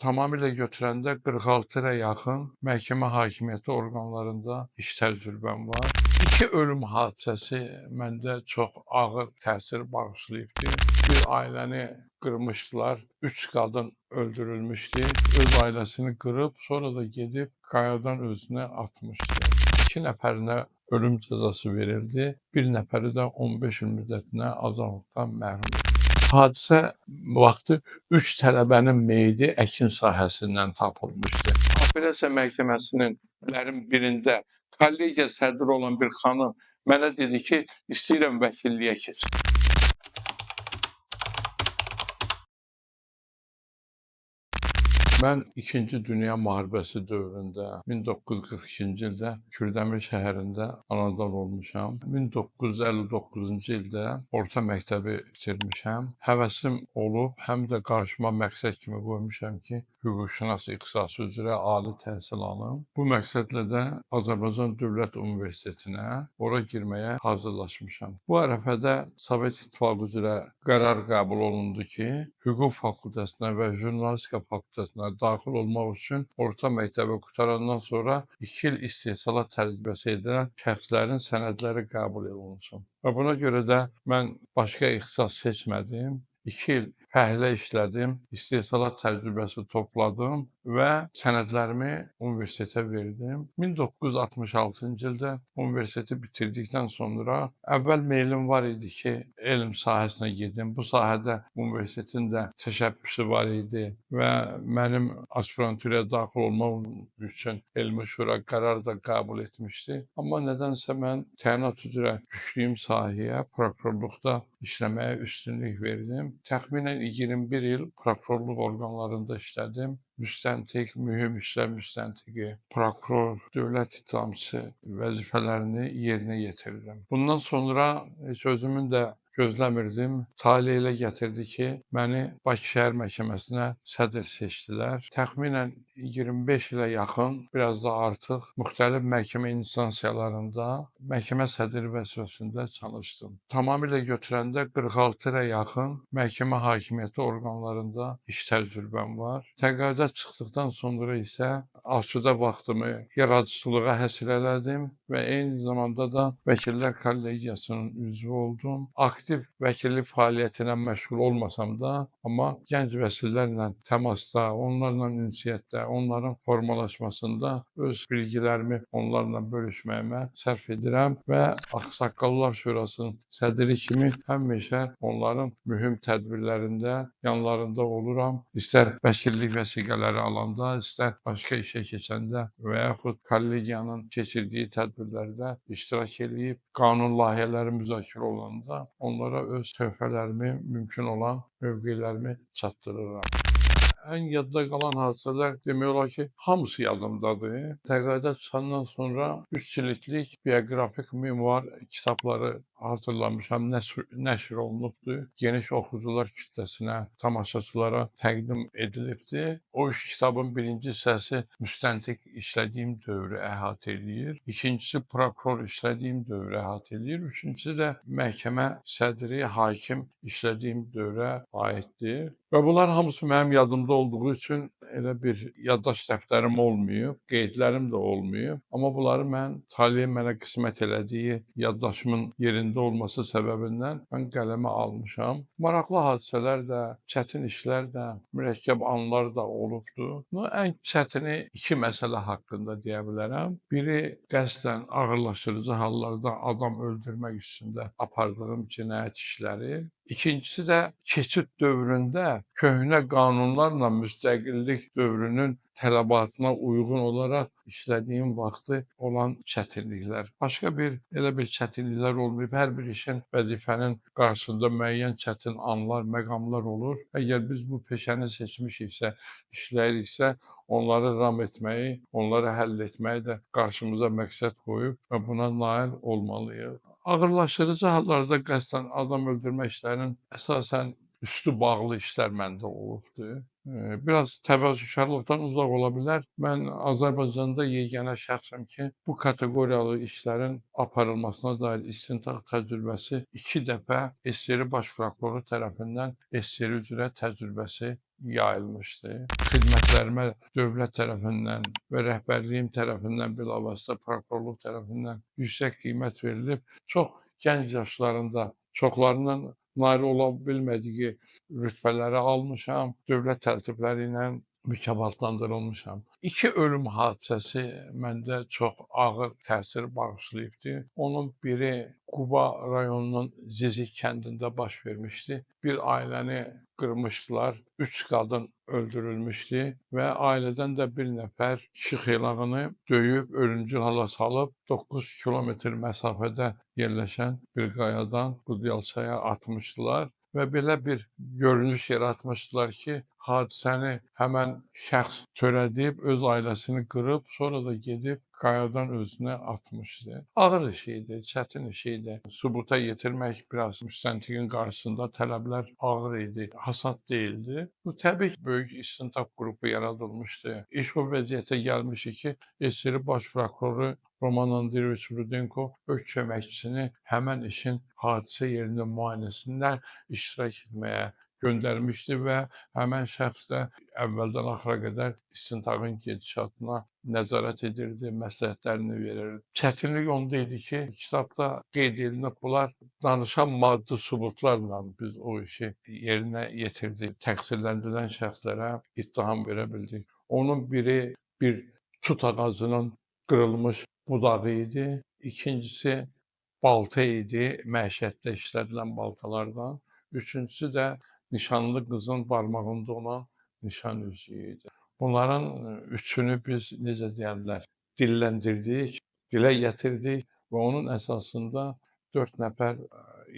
tamamilə götürəndə 46-ya yaxın məhkəmə hakimiyyəti orqanlarında iş təcrübəm var. 2 ölüm hadisəsi məndə çox ağır təsir bağışlayıbdır. Bir ailəni qırmışdılar, 3 qadın öldürülmüşdü. Öz ailəsini qırıb, sonra da gedib qayadan özünü atmışdı. 2 nəfərinə ölüm cəzası verildi, bir nəfəri də 15 il müddətinə azadlıqdan məhrum edildi. Hadisə vaxtı 3 tələbənin meyidi əkin sahəsindən tapılmışdı. Apellyasiya məhkəməsinin birində kollegiya sədri olan bir xanım mənə dedi ki, istəyirəm vəkilliyə keçim. Mən İkinci Dünya müharibəsi dövründə 1942-ci ildə Kürdəmir şəhərində anadan olmuşam. 1959-cu ildə orta məktəbi bitirmişəm. Həvəsim olub, həm də qarşıma məqsəd kimi qoymuşam ki, hüquqşünas ixtisası üzrə ali təhsil alım. Bu məqsədlə də Azərbaycan Dövlət Universitetinə ora girməyə hazırlaşmışam. Bu ərəfədə Sovet İttifaqı üzrə qərar qəbul olundu ki, hüquq fakültəsinə və jurnalistika fakültəsinə daxil olmaq üçün orta məktəbi qutarandan sonra 2 il istehsalat təcrübəsi edən şəxslərin sənədləri qəbul olunsun. Və buna görə də mən başqa ixtisas seçmədim. 2 il fəhlə işlədim, istehsalat təcrübəsi topladım və sənədlərimi universitetə verdim. 1966-cı ildə universiteti bitirdikdən sonra əvvəl meylim var idi ki, elm sahəsinə gedim. Bu sahədə universitetin də təşəbbüsü var idi və mənim aspiranturaya daxil olmaq üçün Elmi Şura qərar da qəbul etmişdi. Amma nədənsə mən təyinat üzrə düşdüyüm sahəyə, prokurorluqda işləməyə üstünlük verdim. Təxminən 21 il prokurorluq orqanlarında işlədim. Müstəntiq, mühüm işlər müstəntiqi, prokuror, dövlət ittihamçısı vəzifələrini yerinə yetirdim. Bundan sonra heç özümün də gözləmirdim. Talih elə gətirdi ki, məni Bakı Şəhər Məhkəməsinə sədr seçdilər. Təxminən 25 ilə yaxın, biraz da artıq müxtəlif məhkəmə instansiyalarında məhkəmə sədri vəzifəsində çalışdım. Tamamilə götürəndə 46-ya yaxın məhkəmə hakimiyyəti orqanlarında iş təcrübəm var. Təqaüdə çıxdıqdan sonra isə asudə vaxtımı yaradıcılığa həsr elədim və eyni zamanda da Vəkillər Kollegiyasının üzvü oldum. Aktiv vəkillik fəaliyyətinə məşğul olmasam da, amma gənc vəkillərlə təmasda, onlarla ünsiyyətdə, onların formalaşmasında öz bilgilərimi onlarla bölüşməyimə sərf edirəm və Ağsaqqallar Şurasının sədri kimi həmişə onların mühüm tədbirlərində yanlarında oluram. İstər vəkillik vəsiqələri alanda, istər başqa işə keçəndə və yaxud kollegiyanın keçirdiyi tədbirlərdə iştirak edib, qanun layihələri müzakirə olunanda onlara öz töhfələrimi, mümkün olan mövqelərimi çatdırıram. Ən yadda qalan hadisələr demək olar ki, hamısı yadımdadır. Təqaüdə çıxandan sonra 3 cilidlik bioqrafik memuar kitabları hazırlamışam, nəşr olunubdur. Geniş oxucular kütləsinə, tamaşaçılara təqdim edilibdir. O 3 kitabın birinci hissəsi müstəntiq işlədiyim dövrü əhatə edir. İkincisi prokuror işlədiyim dövrü əhatə edir. Üçüncüsü də məhkəmə sədri, hakim işlədiyim dövrə aiddir. Və bunlar hamısı mənim yadımda olduğu üçün elə bir yaddaş dəftərim olmayıb, qeydlərim də olmayıb. Amma bunları mən taleyin mənə qismət elədiyi yaddaşımın yerində olması səbəbindən mən qələmə almışam. Maraqlı hadisələr də, çətin işlər də, mürəkkəb anlar da olubdur. Ən çətini 2 məsələ haqqında deyə bilərəm. Biri qəsdən ağırlaşdırıcı hallarda adam öldürmək üstündə apardığım cinayət işləri. İkincisi də keçid dövründə köhnə qanunlarla müstəqillik dövrünün tələbatına uyğun olaraq işlədiyim vaxtı olan çətinliklər. Başqa elə bir çətinliklər olmayıb. Hər bir işin, vəzifənin qarşısında müəyyən çətin anlar, məqamlar olur. Əgər biz bu peşəni seçmişiksə, işləyiriksə, onları ram etməyi, onları həll etməyi də qarşımıza məqsəd qoyub və buna nail olmalıyıq. Ağırlaşdırıcı hallarda qəsdən adam öldürmə işlərinin əsasən üstü bağlı işlər məndə olubdur. Biraz təvəkkülkarlıqdan uzaq ola bilər. Mən Azərbaycanda yeganə şəxsəm ki, bu kateqoriyalı işlərin aparılmasına dair istintaq təcrübəsi 2 dəfə SSR Baş Prokuroru tərəfindən SSR üzrə təcrübəsi yayılmışdı. Xidmətlərimə dövlət tərəfindən və rəhbərliyim tərəfindən, bilavasitə prokurorluq tərəfindən yüksək qiymət verilib. Çox gənc yaşlarında çoxlarının nail ola bilmədiyi rütbələri almışam, dövlət tərtibləri ilə mükafatlandırılmışam. İki ölüm hadisəsi məndə çox ağır təsir bağışlayıbdı. Onun biri Quba rayonunun Zizik kəndində baş vermişdi. Bir ailəni qırmışdılar, 3 qadın öldürülmüşdü və ailədən də bir nəfər kişi xeylağını döyüb, ölümcül hala salıb 9 kilometr məsafədə yerləşən bir qayadan Qudyalçaya atmışdılar və belə bir görünüş yaratmışdılar ki, hadisəni həmən şəxs törədib, öz ailəsini qırıb, sonra da gedib qayadan özünə atmışdı. Ağır iş idi, çətin iş idi. Sübuta yetirmək biraz müstəntiqin qarşısında tələblər ağır idi, hasad deyildi. Bu təbii ki, böyük istintaq qrupu yaradılmışdı. İş bu vəziyyətə gəlmişdi ki, SSR Baş Prokuroru Roman Andreyeviç Rudenko öz köməkçisini həmən işin hadisə yerində müayinəsində iştirak etməyə göndərmişdi və həmən şəxs də əvvəldən axıra qədər istintaqın gedişatına nəzarət edirdi, məsləhətlərini verirdi. Çətinlik onda idi ki, kitabda qeyd edilib bunlar danışan maddi sübutlarla biz o işi yerinə yetirdik. Təqsirləndirilən şəxslərə ittiham verə bildik. Onun biri bir tut ağacının qırılmış budağı idi. İkincisi balta idi, məişətdə işlədilən baltalardan. Üçüncüsü də nişanlı qızın barmağında olan nişan üzüyü idi. Bunların üçünü biz, necə deyərlər, dilləndirdik, dilə gətirdik və onun əsasında 4 nəfər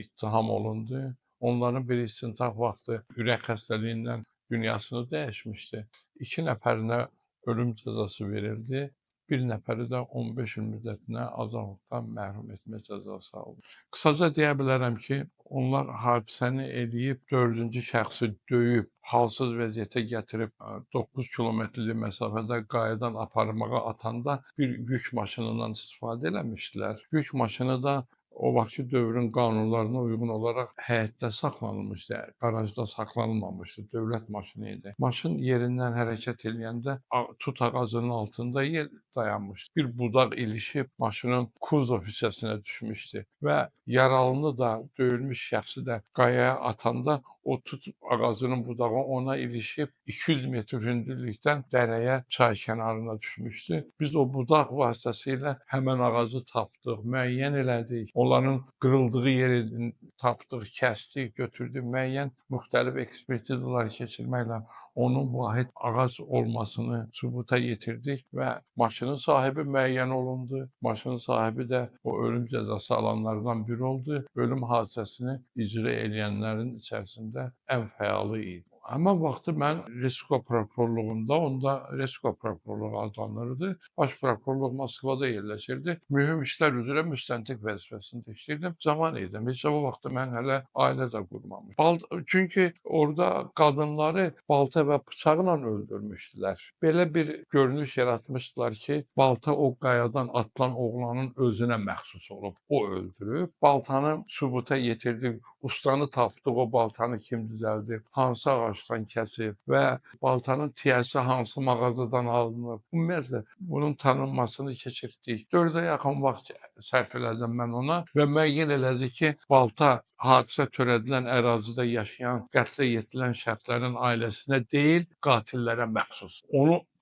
ittiham olundu. Onların biri istintaq vaxtı ürək xəstəliyindən dünyasını dəyişmişdi. 2 nəfərinə ölüm cəzası verildi. Bir nəfəri də 15 il müddətinə azadlıqdan məhrum etmə cəzası aldı. Qısaca deyə bilərəm ki, onlar hadisəni eləyib, 4-cü şəxsi döyüb, halsız vəziyyətə gətirib 9 kilometrlik məsafədə qayadan aparmağa atanda bir yük maşınından istifadə eləmişdilər. Yük maşını da o vaxtki dövrün qanunlarına uyğun olaraq həyətdə saxlanılmışdı, qarajda saxlanılmamışdı, dövlət maşını idi. Maşın yerindən hərəkət eləyəndə tut ağacının altında yer dayanmışdı. Bir budaq ilişib maşının kuzov hissəsinə düşmüşdü və yaralını da, döyülmüş şəxsi də qayaya atanda o tut ağacının budağı ona ilişib 200 metr hündürlükdən dərəyə, çay kənarına düşmüşdü. Biz o budaq vasitəsilə həmən ağacı tapdıq, müəyyən elədik. Onların qırıldığı yeri tapdıq, kəsdik, götürdük. Müəyyən müxtəlif ekspertizalar keçirməklə onun vahid ağac olmasını sübuta yetirdik və maşının sahibi müəyyən olundu. Maşının sahibi də o ölüm cəzası alanlardan biri oldu. Ölüm hadisəsini icra edənlərin içərisində ən fəalı idi. Həmən vaxtı mən Resko prokurorluğunda, onda Resko prokurorluğu adlanırdı. Baş prokurorluq Moskvada yerləşirdi. Mühüm işlər üzrə müstəntiq vəzifəsində işləyirdim. Cavan idim. Heç o vaxtı mən hələ ailə də qurmamışdım. Çünki orada qadınları balta və bıçaqla öldürmüşdülər. Belə bir görünüş yaratmışdılar ki, balta o qayadan atılan oğlanın özünə məxsus olub. O öldürüb. Baltanı sübuta yetirdik. Ustanı tapdıq, o baltanı kim düzəldib, hansı ağacdan kəsib və baltanın tiyəsi hansı mağazadan alınıb. Ümumiyyətlə, bunun tanınmasını keçirdik. 4-ə yaxın vaxt sərf elədim mən ona və müəyyən elədi ki, balta hadisə törədilən ərazidə yaşayan, qətlə yetilən şəxslərin ailəsinə deyil, qatillərə məxsus.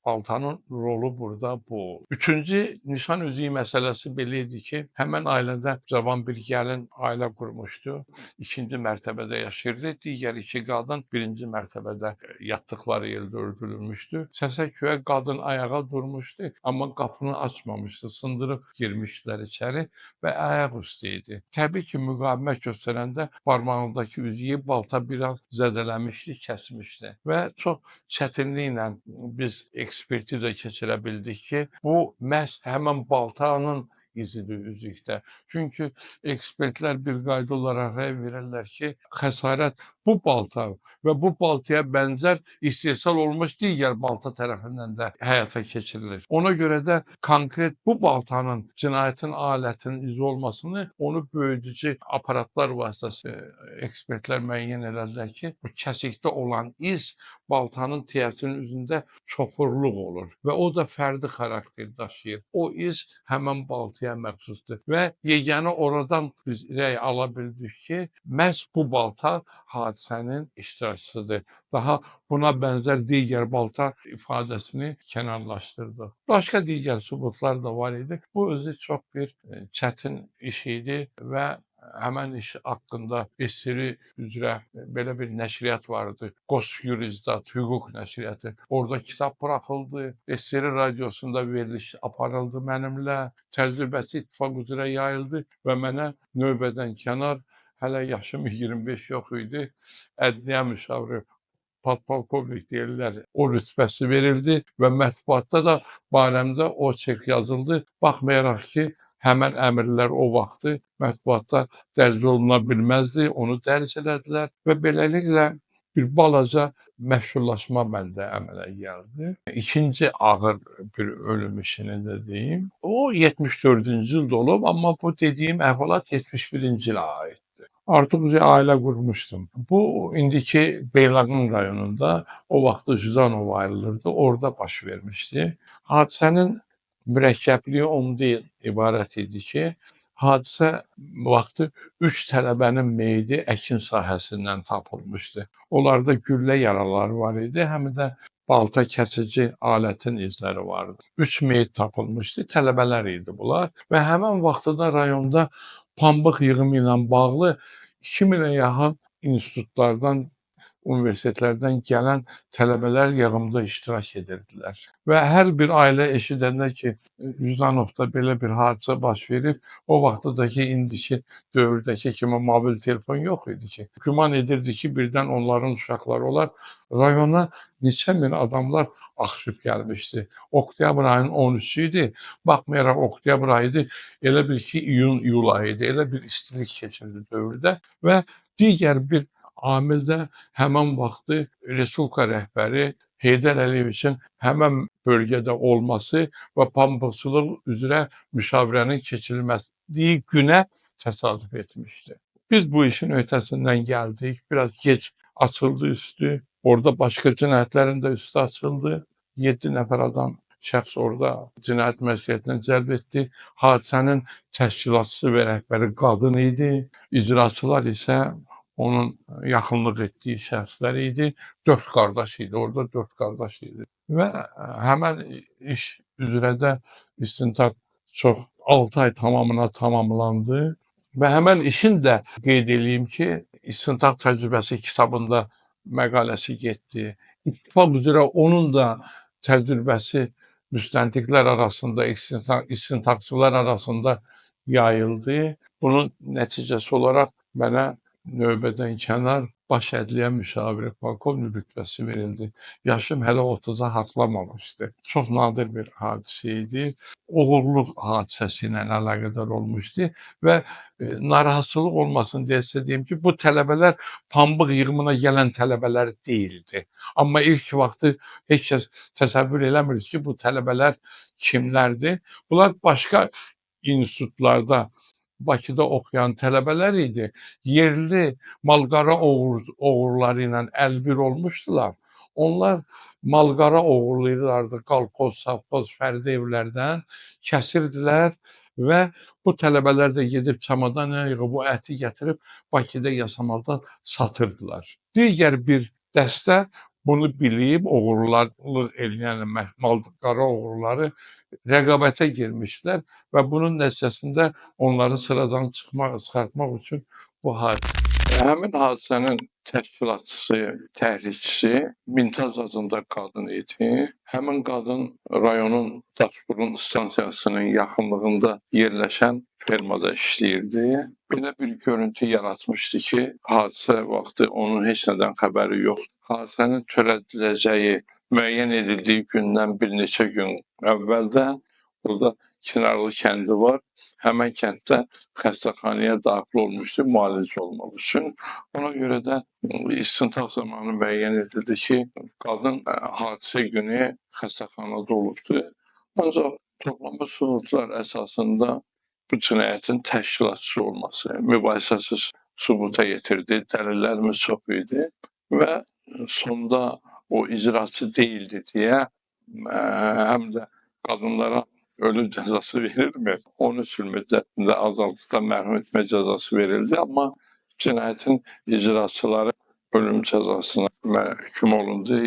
Baltanın rolu burada bu. Üçüncü nişan üzüyü məsələsi belə idi ki, həmən ailədə cavan bir gəlin ailə qurmuşdu. 2-ci mərtəbədə yaşayırdı. Digər 2 qadın 1-ci mərtəbədə yatdıqları yerdə öldürülmüşdü. Səsə-küyə qadın ayağa durmuşdu, amma qapını açmamışdı. Sındırıb girmişdilər içəri və ayaq üstü idi. Təbii ki, müqavimət göstərəndə barmağındakı üzüyü balta biraz zədələmişdi, kəsmişdi və çox çətinliklə biz ekspertiza keçirə bildik ki, bu məhz həmən baltanın izidir üzükdə. Çünki ekspertlər bir qayda olaraq rəy verirlər ki, xəsarət bu balta və bu baltaya bənzər istehsal olmuş digər balta tərəfindən də həyata keçirilir. Ona görə də konkret bu baltanın cinayətin alətinin izi olmasını onu böyüdücü aparatlar vasitəsilə ekspertlər müəyyən elədilər ki, bu kəsikdə olan iz baltanın tiyəsinin üzündə çopurluq olur və o da fərdi xarakter daşıyır. O iz həmin baltaya məxsusdur və yeganə oradan biz rəy ala bildik ki, məhz bu balta hadisənin iştirakçısıdır. Daha buna bənzər digər balta ifadəsini kənarlaşdırdı. Başqa digər sübutlar da var idi. Bu özü çox bir çətin iş idi və həmən iş haqqında SSRİ üzrə belə bir nəşriyyat vardı. Gosyurizdat, hüquq nəşriyyatı. Orada kitab buraxıldı. SSRİ radiosunda veriliş aparıldı mənimlə. Təcrübəsi ittifaq üzrə yayıldı və mənə növbədən kənar, hələ yaşım 25 yox idi, ədliyyə müşaviri podpolkovnik deyirlər, o rütbəsi verildi və mətbuatda da barəmdə o çek yazıldı. Baxmayaraq ki, həmən əmrlər o vaxtı mətbuatda dərc oluna bilməzdi, onu dərc elədilər və beləliklə bir balaca məşhurlaşma məndə əmələ gəldi. İkinci ağır bir ölüm işini də deyim. O 74-cü ildə olub, amma bu dediyim əhvalat 71-ci ilə aid. Artıq ailə qurmuşdum. Bu indiki Beyləqan rayonunda o vaxtı Juzanov ayrılırdı, orada baş vermişdi. Hadisənin mürəkkəbliyi ondan ibarət idi ki, hadisə vaxtı 3 tələbənin meyidi əkin sahəsindən tapılmışdı. Onlarda güllə yaraları var idi, həm də balta kəsici alətin izləri vardı. 3 meyid tapılmışdı, tələbələr idi bunlar və həmən vaxtda rayonda pambıq yığımı ilə bağlı 2000-ə yaxın institutlardan, universitetlərdən gələn tələbələr yığımda iştirak edirdilər. Və hər bir ailə eşidəndə ki, Juzanovda belə bir hadisə baş verib, o vaxtdakı indiki dövrdəki kimi mobil telefon yox idi ki. Güman edirdi ki, birdən onların uşaqları olar. Rayona neçə min adamlar axışıb gəlmişdi. Oktyabr ayının 13-ü idi. Baxmayaraq oktyabr ayıydı, elə bil ki, iyun-iyul ayı idi. Elə bir istilik keçirdi dövrdə və digər bir amil də həmən vaxtı Respublika rəhbəri Heydər Əliyevin həmən bölgədə olması və pambıqçılıq üzrə müşavirənin keçirilməsi günə təsadüf etmişdi. Biz bu işin öhdəsindən gəldik, biraz gec açıldı üstü, orada başqa cinayətlərin də üstü açıldı. 7 nəfər adam şəxs orada cinayət məsuliyyətinə cəlb etdi. Hadisənin təşkilatçısı və rəhbəri qadın idi, icraçılar isə onun yaxınlıq etdiyi şəxslər idi. 4 qardaş idi, orada 4 qardaş idi. Və həmən iş üzrə də istintaq çox 6 ay tamamına tamamlandı. Və həmən işin də qeyd edeyim ki, istintaq təcrübəsi kitabında məqaləsi getdi. İttifaq üzrə onun da təcrübəsi müstəntiqlər arasında, istintaqçılar arasında yayıldı. Bunun nəticəsi olaraq mənə növbədən kənar baş ədliyyə müşaviri polkovnik rütbəsi verildi. Yaşım hələ 30-a haqlamamışdı. Çox nadir bir hadisə idi. Oğurluq hadisəsi ilə əlaqədar olmuşdu və narahatçılıq olmasın deyə deyim ki, bu tələbələr pambıq yığımına gələn tələbələr deyildi. Amma ilk vaxtı heç kəs təsəvvür eləmir ki, bu tələbələr kimlərdir? Bunlar başqa institutlarda Bakıda oxuyan tələbələr idi. Yerli malqara oğurları ilə əlbir olmuşdular. Onlar malqara oğurlayırlardı qalxoz, savxoz, fərdi evlərdən, kəsirdilər və bu tələbələr də gedib çamadan yığıb bu əti gətirib Bakıda yasamaldan satırdılar. Digər bir dəstə bunu bilib oğurlarlıq eləyən malqara oğurları rəqabətə girmişlər və bunun nəticəsində onları sıradan çıxartmaq üçün bu hadisə. Həmin hadisənin təşkilatçısı, təhrikçisi Mintaz adında qadın idi. Həmin qadın rayonun Daşburun stansiyasının yaxınlığında yerləşən fermada işləyirdi. Belə bir görüntü yaratmışdı ki, hadisə vaxtı onun heç nədən xəbəri yoxdur. Hadisənin törədiləcəyi müəyyən edildiyi gündən bir neçə gün əvvəldən burada Çınarlı kəndi var. Həmən kənddə xəstəxanaya daxil olmuşdu müalicə olmaq üçün. Ona görə də istintaq zamanı müəyyən edildi ki, qadın hadisə günü xəstəxanada olubdu. Ancaq toplanmış sübutlar əsasında bu cinayətin təşkilatçı olması mübahisəsiz sübuta yetirdi. Dəlillərimiz çox idi və sonda o icraçı değildi deyə həm də qadınlara ölüm cəzası verilmir. 13 il müddətində azadlıqdan məhrum etmə cəzası verildi, amma cinayətin icraçıları ölüm cəzasına məhkum olundu,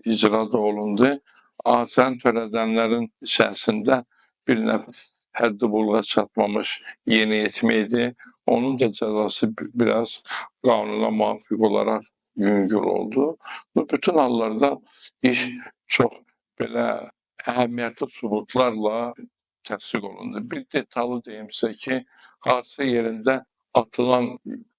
icra da olundu. Hadisəni törədənlərin içərisində bir nəfər həddi buluğa çatmamış yeniyetmə idi. Onun da cəzası biraz qanuna müvafiq olaraq yüngül oldu. Bütün hallarda iş çox belə əhəmiyyətli sübutlarla təsdiq olundu. Bir detallı deyimsə ki, hadisə yerində atılan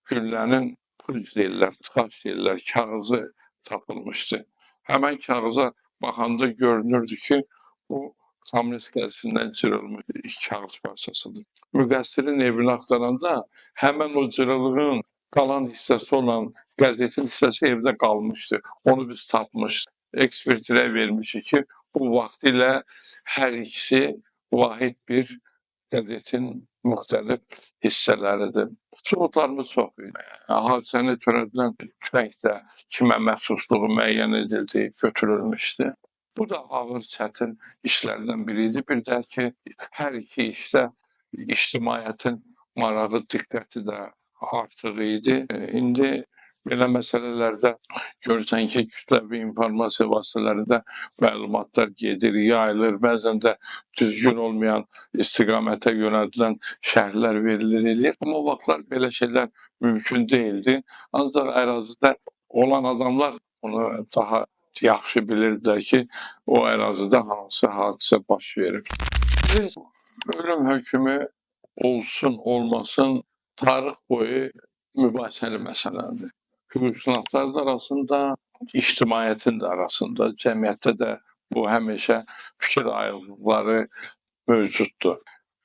güllənin pulc deyirlər, tıxac deyirlər, kağızı tapılmışdı. Həmən kağıza baxanda görünürdü ki, bu kommunist qəlisindən cırılmış kağız parçasıdır. Müqəssirin evini axtaranda həmən o cırılığın qalan hissəsi olan qəzetin hissəsi evdə qalmışdı. Onu biz tapmışdıq. Ekspertirə vermişik ki, bu vaxtilə hər ikisi vahid bir qəzetin müxtəlif hissələridir. Sübutlarımız çox idi. Hadisəni törədilən tüfəng də kimə məxsusluğu müəyyən edildi, götürülmüşdü. Bu da ağır, çətin işlərdən biri idi. Bir də ki, hər iki işdə ictimaiyyətin marağı, diqqəti də artıq idi. İndi belə məsələlərdə görürsən ki, kütləvi informasiya vasitələrində məlumatlar gedir, yayılır, bəzən də düzgün olmayan istiqamətə yönəldilən şərhlər verilir. Amma o vaxtlar belə şeylər mümkün deyildi. Ancaq ərazidə olan adamlar bunu daha yaxşı bilirdilər ki, o ərazidə hansı hadisə baş verib. Biz ölüm hökmü olsun, olmasın, tarix boyu mübahisəli məsələdir. Hüquqşünaslar da arasında, ictimaiyyətin də arasında, cəmiyyətdə də bu həmişə fikir ayrılıqları mövcuddur.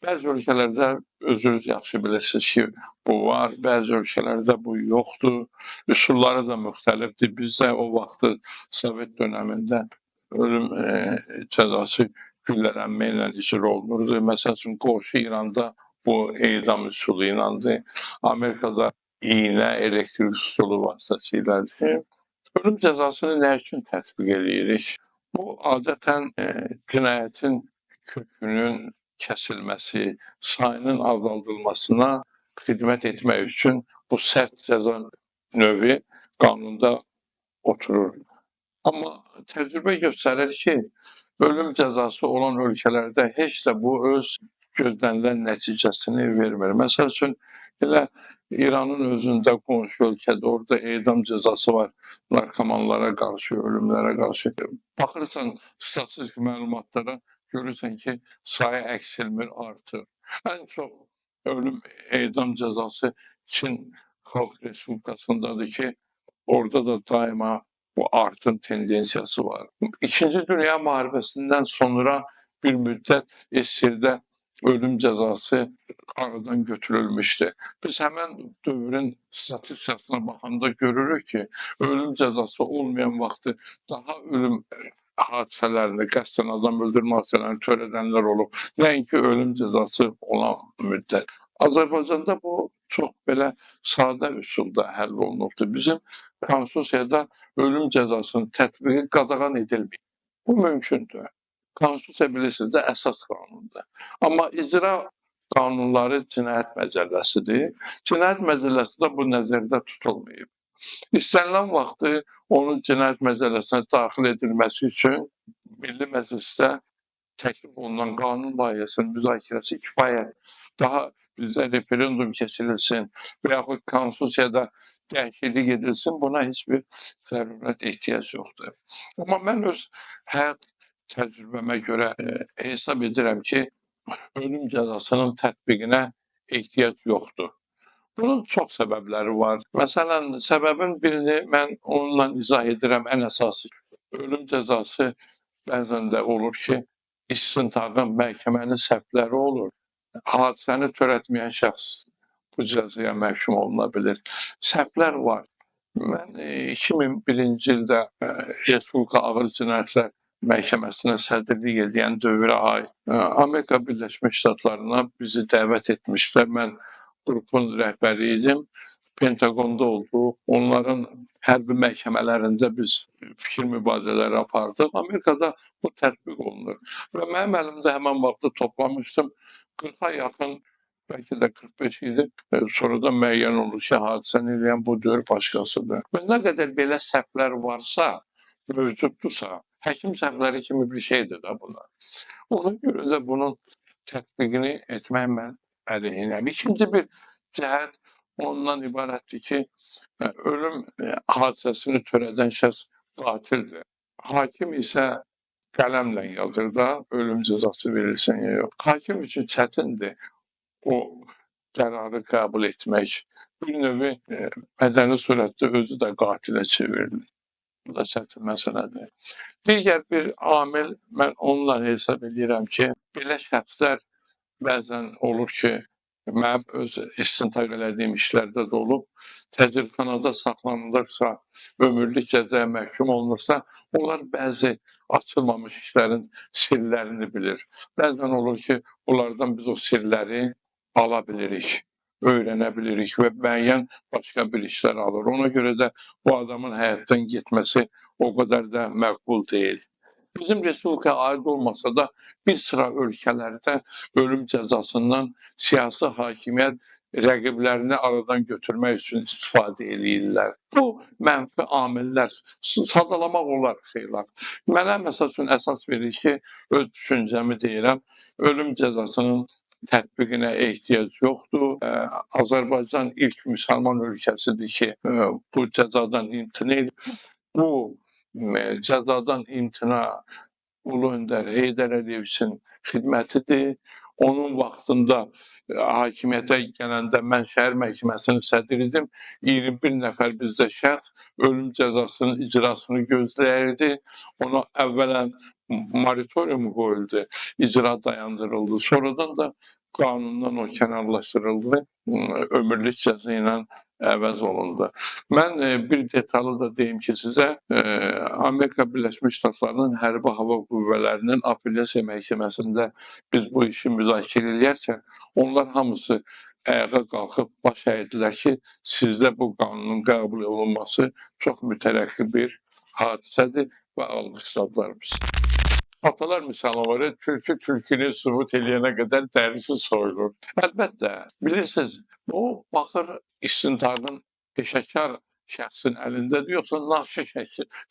Bəzi ölkələrdə özünüz yaxşı bilirsiniz ki, bu var, bəzi ölkələrdə bu yoxdur. Üsulları da müxtəlifdir. Bizdə o vaxtı Sovet dönəmində ölüm cəzası güllələnmə ilə icra olunurdu. Məsəl üçün, qonşu İranda bu edam üsulu ilandır. Amerikada iynə, elektrik üsulu vasitəsilədir. Ölüm cəzasını nə üçün tətbiq edirik? Bu, adətən cinayətin kökünün kəsilməsi, sayının azaldılmasına xidmət etmək üçün bu sərt cəza növü qanunda oturur. Amma təcrübə göstərir ki, ölüm cəzası olan ölkələrdə heç də bu öz gözlənilən nəticəsini vermir. Məsəl üçün, elə İranın özündə, qonşu ölkədə, orada edam cəzası var narkomanlara qarşı, ölümlərə qarşı. Baxırsan statistik məlumatlara, görürsən ki, sayı əksilmir, artır. Ən çox ölüm edam cəzası Çin Xalq Respublikasındadır ki, orada da daima bu artım tendensiyası var. İkinci Dünya Müharibəsindən sonra bir müddət SSR-də ölüm cəzası aradan götürülmüşdü. Biz həmən dövrün statistikasına baxanda görürük ki, ölüm cəzası olmayan vaxtı daha ölüm hadisələrini, qəsdən adam öldürmə hadisələrini törədənlər olub. Nəinki ölüm cəzası olan müddət. Azərbaycanda bu çox belə sadə üsulda həll olunubdur. Bizim konstitusiyada ölüm cəzasının tətbiqi qadağan edilmir. Bu mümkündür. Konstitusiya bilirsiniz də əsas qanundur. Amma icra qanunları cinayət məcəlləsidir. Cinayət məcəlləsi də bu nəzərdə tutulmayıb. İstənilən vaxtı onun cinayət məcəlləsinə daxil edilməsi üçün Milli Məclisdə təklif olunan qanun layihəsinin müzakirəsi kifayət. Daha bizdə referendum keçirilsin və yaxud konstitusiyada dəyişiklik edilsin, buna heç bir zərurət, ehtiyac yoxdur. Amma mən öz həyat təcrübəmə görə hesab edirəm ki, ölüm cəzasının tətbiqinə ehtiyac yoxdur. Bunun çox səbəbləri var. Məsələn, səbəbin birini mən onunla izah edirəm, ən əsası. Ölüm cəzası bəzən də olur ki, istintaqın, məhkəmənin səhvləri olur. Hadisəni törətməyən şəxs bu cəzaya məhkum oluna bilir. Səhvlər var. Mən 2001-ci ildə Respublika Ağır Cinayətlər Məhkəməsinə sədrlik edən dövrə aid Amerika Birləşmiş Ştatlarına bizi dəvət etmişlər. Mən qrupun rəhbəri idim. Pentaqonda oldu. Onların hərbi məhkəmələrində biz fikir mübadilələri apardıq. Amerikada bu tətbiq olunur. Və mənim əlimdə həmən vaxtda toplamışdım 40-a yaxın, bəlkə də 45 idi. Sonradan müəyyən olur ki, hadisəni eləyən bu dövr başqasıdır. Və nə qədər belə səhvlər varsa, mövcuddursa, həkim səhvləri kimi bir şeydir də bunlar. Ona görə də bunun tətbiqini etmək mən əleyhinəm. İkinci bir cəhət ondan ibarətdir ki, ölüm hadisəsini törədən şəxs qatildir. Hakim isə qələmlə yazır da, ölüm cəzası verilsin ya yox. Hakim üçün çətindir o qərarı qəbul etmək. Bir növü mədəni surətdə özü də qatilə çevrilir. Bu da çətin məsələdir. Digər bir amil mən onunla hesab edirəm ki, belə şəxslər bəzən olur ki, mənim öz istintaq elədiyim işlərdə də olub, təcridxanada saxlanılırsa, ömürlük cəzaya məhkum olunursa, onlar bəzi açılmamış işlərin sirlərini bilir. Bəzən olur ki, bunlardan biz o sirləri ala bilirik, öyrənə bilirik və müəyyən başqa bir işlər alır. Ona görə də bu adamın həyatdan getməsi o qədər də məqbul deyil. Bizim Respublikaya aid olmasa da bir sıra ölkələrdə ölüm cəzasından siyasi hakimiyyət rəqiblərini aradan götürmək üçün istifadə edirlər. Bu mənfi amillər, sadalamaq olar xeylar. Mənə məsəl üçün əsas verir ki, öz düşüncəmi deyirəm, ölüm cəzasının tətbiqinə ehtiyac yoxdur. Azərbaycan ilk müsəlman ölkəsidir ki, bu cəzadan imtina edir. Bu cəzadan imtina Ulu Öndər Heydər Əliyevin xidmətidir. Onun vaxtında hakimiyyətə gələndə mən şəhər məhkəməsinin sədri idim. 21 nəfər bizdə şəxs ölüm cəzasının icrasını gözləyirdi. Ona əvvələn moratorium qoyuldu, icra dayandırıldı. Sonradan da qanundan o kənarlaşdırıldı, ömürlük cəza ilə əvəz olundu. Mən bir detallı da deyim ki, sizə Amerika Birləşmiş Ştatlarının Hərbi Hava Qüvvələrinin Apellyasiya Məhkəməsində biz bu işi müzakirə edərkən, onlar hamısı ayağa qalxıb baş əydilər ki, sizdə bu qanunun qəbul olunması çox mütərəqqi bir hadisədir və alqışladılar biz. Atalar misalı var, tülkü tülkünü sübut eləyənə qədər dərisi soyulur. Əlbəttə, bilirsiniz, o baxır istintaqın peşəkar şəxsin əlindədir, yoxsa naşi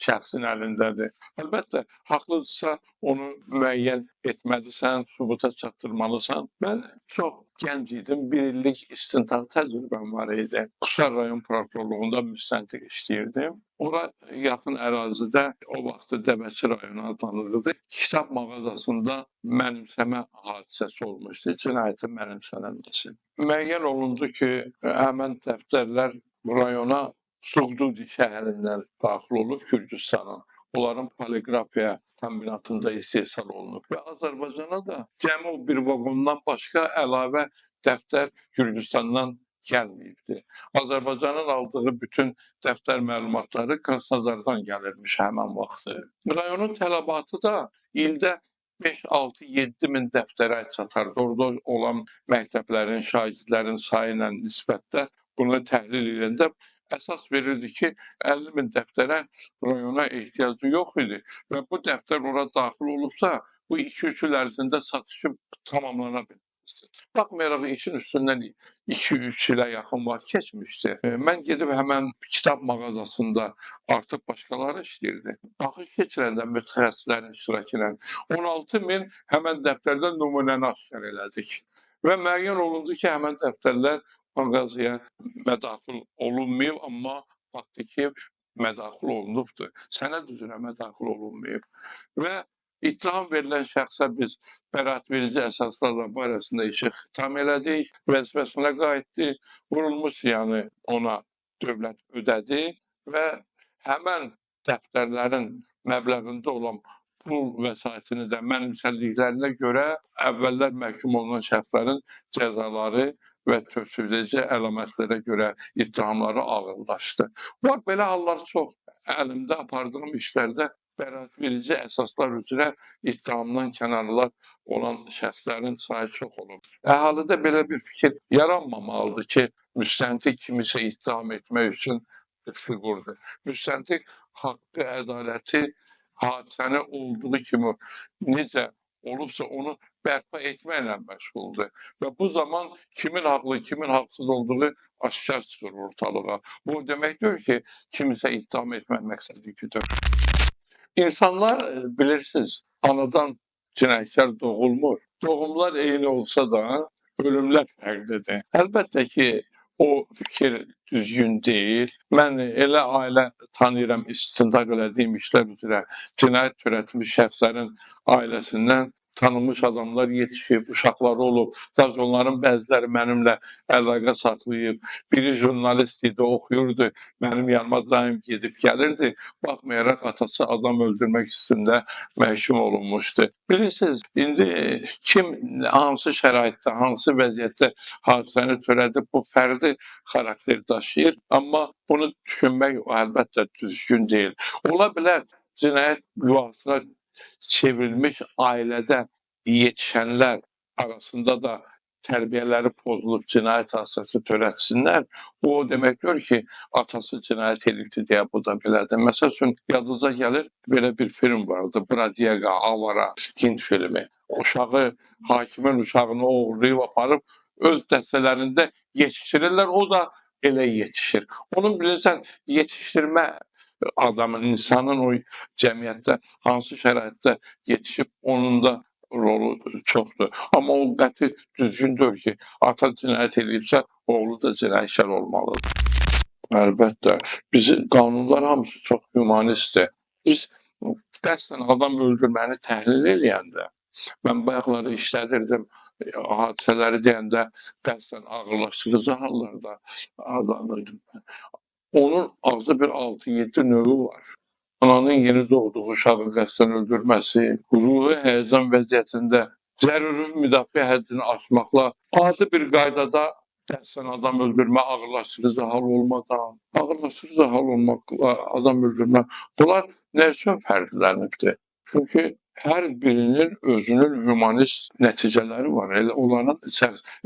şəxsin əlindədir. Əlbəttə, haqlıdırsa onu müəyyən etməlisən, sübuta çatdırmalısan. Mən çox gənc idim, bir illik istintaq təcrübəm var idi. Qusar rayon prokurorluğunda müstəntiq işləyirdim. Ora yaxın ərazidə o vaxtı Dəvəçi rayonu adlanırdı. Kitab mağazasında mənimsəmə hadisəsi olmuşdu, cinayətin mənimsənilməsi. Müəyyən olundu ki, həmən dəftərlər rayona Suqdudi şəhərindən daxil olub Gürcüstana. Onların poliqrafiya kombinatında istehsal olunub və Azərbaycana da cəmi o bir vaqondan başqa əlavə dəftər Gürcüstandan gəlməyibdi. Azərbaycanın aldığı bütün dəftər məlumatları Krasnodardan gəlirmiş həmən vaxtı. Rayonun tələbatı da ildə 5-6-7 min dəftərə çatardı. Orada olan məktəblərin, şagirdlərin sayı ilə nisbətdə bunu təhlil edəndə əsas verirdi ki, 50 min dəftərə rayona ehtiyacı yox idi və bu dəftər ora daxil olubsa, bu 2-3 il ərzində satışıb tamamlana bilmişdir. Baxmayaraq işin üstündən 2-3 ilə yaxın vaxt keçmişdi. Mən gedib həmən kitab mağazasında artıq başqaları işləyirdi. Baxış keçirəndə mütəxəssislərin iştirakı ilə 16 min həmən dəftərdən nümunəni aşkar elədik və müəyyən olundu ki, həmən dəftərlər mağazaya mədaxil olunmayıb, amma vaxtı ki, mədaxil olunubdur. Sənəd üzrə mədaxil olunmayıb. Və ittiham verilən şəxsə biz bəraət verici əsaslarla barəsində işi xitam elədik, vəzifəsinə qayıtdı, vurulmuş yəni ona dövlət ödədi və həmən dəftərlərin məbləğində olan pul vəsaitini də mənimsədiklərinə görə əvvəllər məhkum olunan şəxslərin cəzaları və təvsifləyici əlamətlərə görə ittihamları ağırlaşdı. Var belə hallar çox. Əlimdə apardığım işlərdə bəraət verici əsaslar üzrə ittihamdan kənarlar olan şəxslərin sayı çox olub. Əhalidə belə bir fikir yaranmamalıdır ki, müstəntiq kimisə ittiham etmək üçün fiqurdur. Müstəntiq haqqı, ədaləti, hadisəni olduğu kimi necə olubsa onu bərpa etməklə məşğuldur. Və bu zaman kimin haqlı, kimin haqsız olduğu aşkar çıxır ortalığa. Bu demək deyil ki, kimisə ittiham etmək məqsədi güdür. İnsanlar bilirsiniz, anadan cinayətkar doğulmur. Doğumlar eyni olsa da ölümlər fərqlidir. Əlbəttə ki, o fikir düzgün deyil. Mən elə ailə tanıyıram, istintaq elədiyim işlər üzrə cinayət törətmiş şəxslərin ailəsindən tanınmış adamlar yetişib, uşaqları olub. Sadəcə onların bəziləri mənimlə əlaqə saxlayıb. Biri jurnalist idi, oxuyurdu. Mənim yanıma daim gedib gəlirdi. Baxmayaraq atası adam öldürmək üstündə məhkum olunmuşdu. Bilirsiniz, indi kim hansı şəraitdə, hansı vəziyyətdə hadisəni törədib, bu fərdi xarakter daşıyır. Amma bunu düşünmək əlbəttə düzgün deyil. Ola bilər cinayət yuvasına çevrilmiş ailədə yetişənlər arasında da tərbiyələri pozulub cinayət hadisəsi törətsinlər. Bu o demək deyil ki, atası cinayət edibdi deyə bu da belədir. Məsəl üçün, yadınıza gəlir, belə bir film vardı, Bradiyaga, Avara, Hind filmi. Uşağı, hakimin uşağını oğurlayıb aparıb, öz dəstələrində yetişdirirlər, o da elə yetişir. Onun bilirsən, yetişdirmə adamın, insanın o cəmiyyətdə hansı şəraitdə yetişib, onun da rolu çoxdur. Amma o qəti düzgün deyil ki, ata cinayət edibsə, oğlu da cinayətkar olmalıdır. Əlbəttə, bizim qanunlar hamısı çox humanistdir. Biz qəsdən adam öldürməni təhlil eləyəndə, mən bayaqları işlədirdim, hadisələri deyəndə qəsdən ağırlaşdırıcı hallarda adam öldürmə. Onun azı bir 6-7 növü var. Ananın yeni doğduğu uşağı qəsdən öldürməsi, ruhi həyəcan vəziyyətində zəruri müdafiə həddini aşmaqla, adi bir qaydada qəsdən adam öldürmə, ağırlaşdırıcı hal olmadan, ağırlaşdırıcı hal olmaqla adam öldürmə, bunlar nə üçün fərqlənibdir? Çünki hər birinin özünün humanist nəticələri var. Elə onların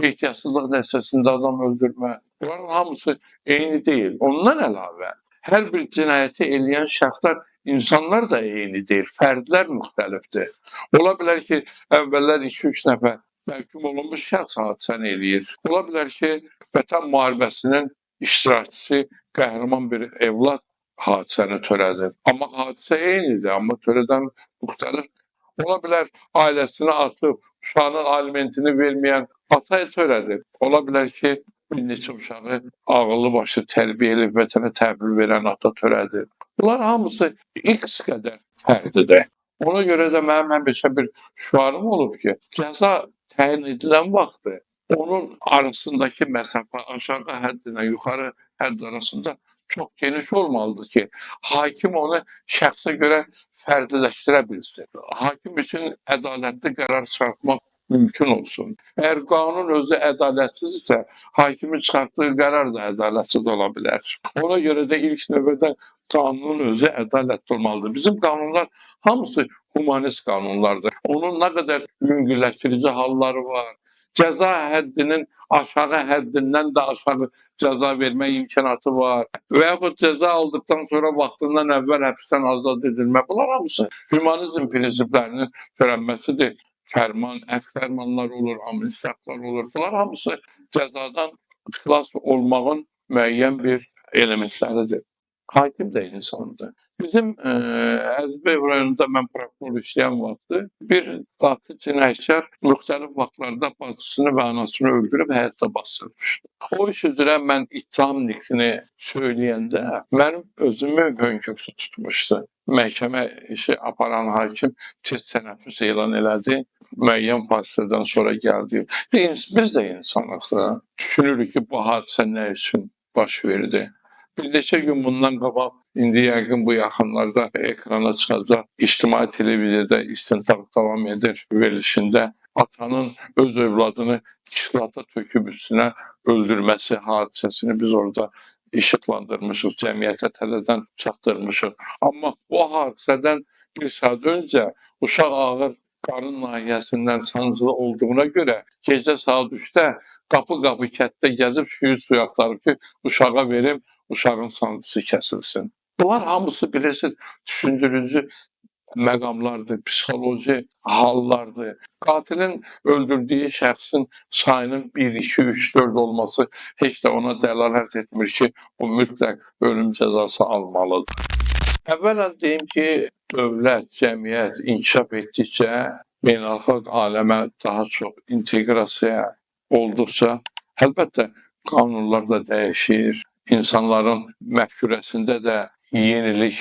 ehtiyatsızlıq nəticəsində adam öldürmə. Bunların hamısı eyni deyil. Ondan əlavə, hər bir cinayəti eləyən şəxslər, insanlar da eyni deyil. Fərdlər müxtəlifdir. Ola bilər ki, əvvəllər 2-3 nəfər məhkum olunmuş şəxs hadisəni eləyir. Ola bilər ki, Vətən müharibəsinin iştirakçısı, qəhrəman bir evlad hadisəni törədir. Amma hadisə eynidir, amma törədən müxtəlif. Ola bilər ailəsini atıb, uşağının alimentini verməyən ata törədir. Ola bilər ki, bir neçə uşağı ağıllı başı tərbiyəli vətənə təhvil verən ata törədir. Bunlar hamısı X qədər fərqlidir. Ona görə də mənim həmişə bir şüarım olub ki, cəza təyin edilən vaxtı onun arasındakı məsafə aşağı həddindən yuxarı hədd arasında çox geniş olmalıdır ki, hakim onu şəxsə görə fərdiləşdirə bilsin. Hakim üçün ədalətli qərar çıxartmaq mümkün olsun. Əgər qanun özü ədalətsizsə, hakimin çıxartdığı qərar da ədalətsiz ola bilər. Ona görə də ilk növbədə qanunun özü ədalətli olmalıdır. Bizim qanunlar hamısı humanist qanunlardır. Onun nə qədər yüngülləşdirici halları var. Cəza həddinin aşağı həddindən də aşağı cəza vermək imkanatı var. Və yaxud cəza aldıqdan sonra vaxtından əvvəl həbsdən azad edilmə. Bunlar hamısı humanizm prinsiplərinin törənməsidir. Fərman, əf fərmanlar olur, amnistiyalar olur. Bunlar hamısı cəzadan xilas olmağın müəyyən bir elementləridir. Hakim də insandır. Bizim Əzbəyev rayonunda mən prokuror işləyən vaxtı bir qatil cinayətkar müxtəlif vaxtlarda bacısını və anasını öldürüb həyatda basdırmışdı. O iş üzrə mən ittiham niktini söyləyəndə mənim özümü hönkürtü tutmuşdu. Məhkəmə işi aparan hakim tez tənəffüs elan elədi. Müəyyən fasilədən sonra gəldi. Biz də insanıq da. Düşünürük ki, bu hadisə nə üçün baş verdi? Bir neçə gün bundan qabaq, indi yəqin bu yaxınlarda ekrana çıxacaq ictimai televiziyada istintaq davam edir verilişində atanın öz övladını kislata töküb üstünə öldürməsi hadisəsini biz orada işıqlandırmışıq, cəmiyyətə təzədən çatdırmışıq. Amma o hadisədən bir saat öncə uşaq ağır qarın nahiyəsindən sancılı olduğuna görə gecə saat 3-də qapı-qapı kənddə gəzib suyu axtarıb ki, uşağa verim, uşağın sancısı kəsilsin. Bunlar hamısı bilirsiniz, düşündürücü məqamlardır, psixoloji hallardır. Qatilin öldürdüyü şəxsin sayının 1, 2, 3, 4 olması heç də ona dəlalət etmir ki, o mütləq ölüm cəzası almalıdır. Əvvələn deyim ki, dövlət, cəmiyyət inkişaf etdikcə beynəlxalq aləmə daha çox inteqrasiya olduqca, əlbəttə qanunlar da dəyişir, insanların məfkürəsində də yenilik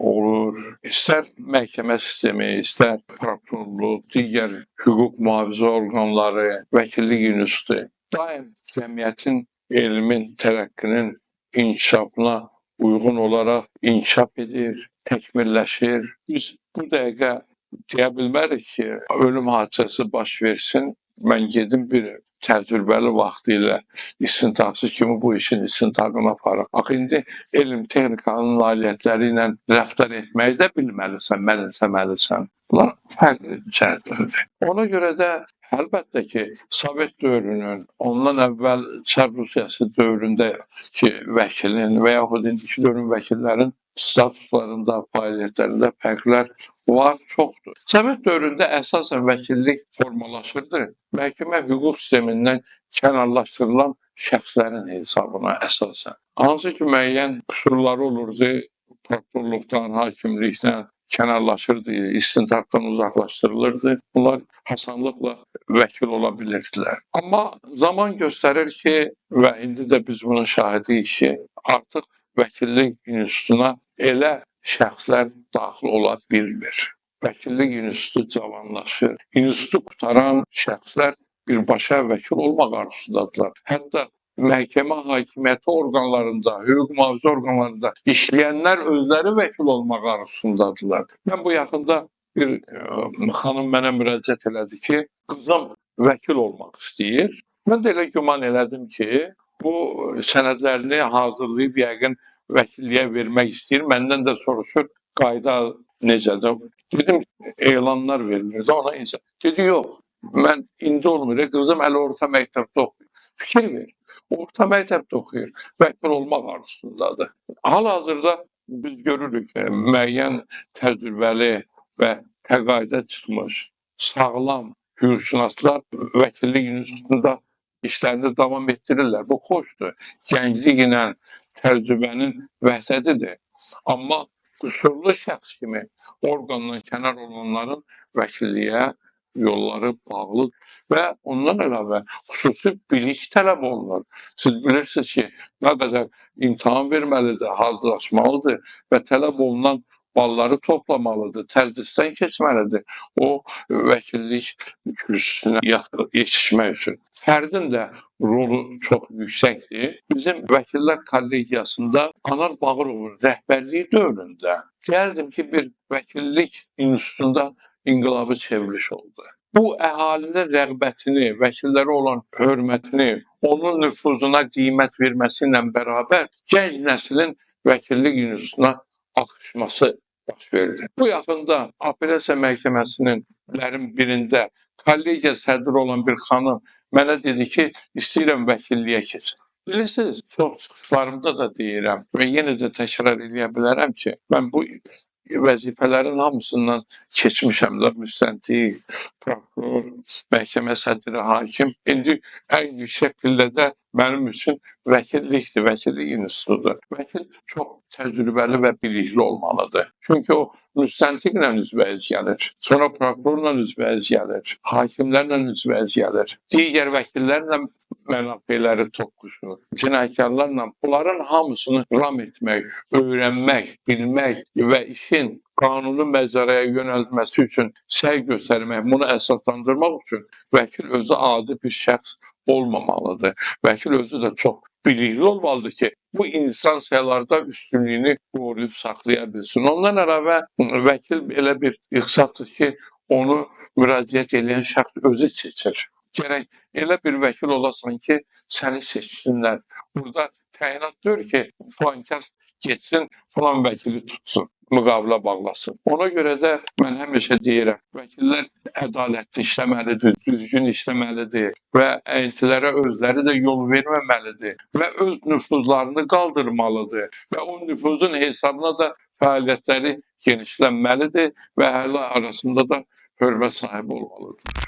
olur. İstər məhkəmə sistemi, istər prokurorluq, digər hüquq mühafizə orqanları, vəkillik institutu daim cəmiyyətin, elmin, tərəqqinin inkişafına uyğun olaraq inkişaf edir, təkmilləşir. Biz bu dəqiqə deyə bilmərik ki, ölüm hadisəsi baş versin, mən gedim bir təcrübəli vaxtı ilə istintaqçı kimi bu işin istintaqını aparaq. Axı indi elm texnikanın nailiyyətləri ilə rəftar etməyi də bilməlisən, mənimsəməlisən. Bunlar fərqli cəhətlərdir. Ona görə də əlbəttə ki, Sovet dövrünün, ondan əvvəl Çar Rusiyası dövründəki vəkilin və yaxud indiki dövrün vəkillərin statuslarında, fəaliyyətlərində fərqlər var, çoxdur. Sovet dövründə əsasən vəkillik formalaşırdı. Məhkəmə hüquq sistemindən kənarlaşdırılan şəxslərin hesabına əsasən. Hansı ki, müəyyən qüsurları olurdu, prokurorluqdan, hakimlikdən kənarlaşırdı, istintaqdan uzaqlaşdırılırdı. Bunlar asanlıqla vəkil ola bilirdilər. Amma zaman göstərir ki, və indi də biz bunun şahidiyik ki, artıq vəkillik institutuna elə şəxslər daxil ola bilmir. Vəkillik institutu cavanlaşır. İnstitutu qutaran şəxslər birbaşa vəkil olmaq arzusundadırlar. Hətta məhkəmə hakimiyyəti orqanlarında, hüquq mühafizə orqanlarında işləyənlər özləri vəkil olmaq arzusundadırlar. Mən bu yaxında bir xanım mənə müraciət elədi ki, qızım vəkil olmaq istəyir. Mən də elə güman elədim ki, bu sənədlərini hazırlayıb yəqin vəkilliyə vermək istəyir. Məndən də soruşur, qayda necədir? Dedim, elanlar verilir. Ona insan. Dedi, yox, mən indi olmur. Qızım hələ orta məktəbdə oxuyur. Fikir ver. Orta məktəbdə oxuyur. Vəkil olmaq arzusundadır. Hal-hazırda biz görürük müəyyən təcrübəli və təqaüdə çıxmış, sağlam hüquqşünaslar vəkillik institutunda işlərini davam etdirirlər. Bu xoşdur. Gənclik ilə təcrübənin vəhdətidir. Amma qüsurlu şəxs kimi orqandan kənar olanların vəkilliyə yolları bağlıdır və ondan əlavə xüsusi bilik tələb olunur. Siz bilirsiniz ki, nə qədər imtahan verməlidir, hazırlaşmalıdır və tələb olunan balları toplamalıdır, tədrisdən keçməlidir. O vəkillik kürsüsünə yetişmək üçün. Fərdin də rolu çox yüksəkdir. Bizim vəkillər kollegiyasında Anar Bağırovun rəhbərliyi dövründə deyərdim ki, bir vəkillik institutunda inqilabi çevriliş oldu. Bu əhalinin rəğbətini, vəkillərə olan hörmətini, onun nüfuzuna qiymət verməsi ilə bərabər gənc nəslin vəkillik institutuna axışması baş verdi. Bu yaxında apellyasiya məhkəməsinin birində kollegiya sədri olan bir xanım mənə dedi ki, istəyirəm vəkilliyə keçim. Bilirsiniz, çox çıxışlarımda da deyirəm və yenə də təkrar edə bilərəm ki, mən bu vəzifələrin hamısından keçmişəm də, müstəntiq, prokuror, məhkəmə sədri, hakim. İndi ən yüksək pillədə mənim üçün vəkillikdir, vəkillik institutudur. Vəkil çox təcrübəli və bilikli olmalıdır. Çünki o müstəntiqlə üzbəyiz gəlir, sonra prokurorla üzbəyiz gəlir, hakimlərlə üzbəyiz gəlir, digər vəkillərlə mənafeləri toqquşur, cinayətkarlarla bunların hamısını ram etmək, öyrənmək, bilmək və işin qanuni məcraya yönəldməsi üçün səy göstərmək, bunu əsaslandırmaq üçün vəkil özü adi bir şəxs olmamalıdır. Vəkil özü də çox bilikli olmalıdır ki, bu instansiyalarda üstünlüyünü qoruyub saxlaya bilsin. Ondan əlavə vəkil elə bir ixtisasdır ki, onu müraciət edən şəxs özü seçir. Gərək elə bir vəkil olasan ki, səni seçsinlər. Burada təyinat deyil ki, filan kəs getsin, filan vəkili tutsun, müqavilə bağlasın. Ona görə də mən həmişə deyirəm, vəkillər ədalətli işləməlidir, düzgün işləməlidir və əyntilərə özləri də yol verməməlidir və öz nüfuzlarını qaldırmalıdır və o nüfuzun hesabına da fəaliyyətləri genişlənməlidir və əhali arasında da hörmət sahibi olmalıdır.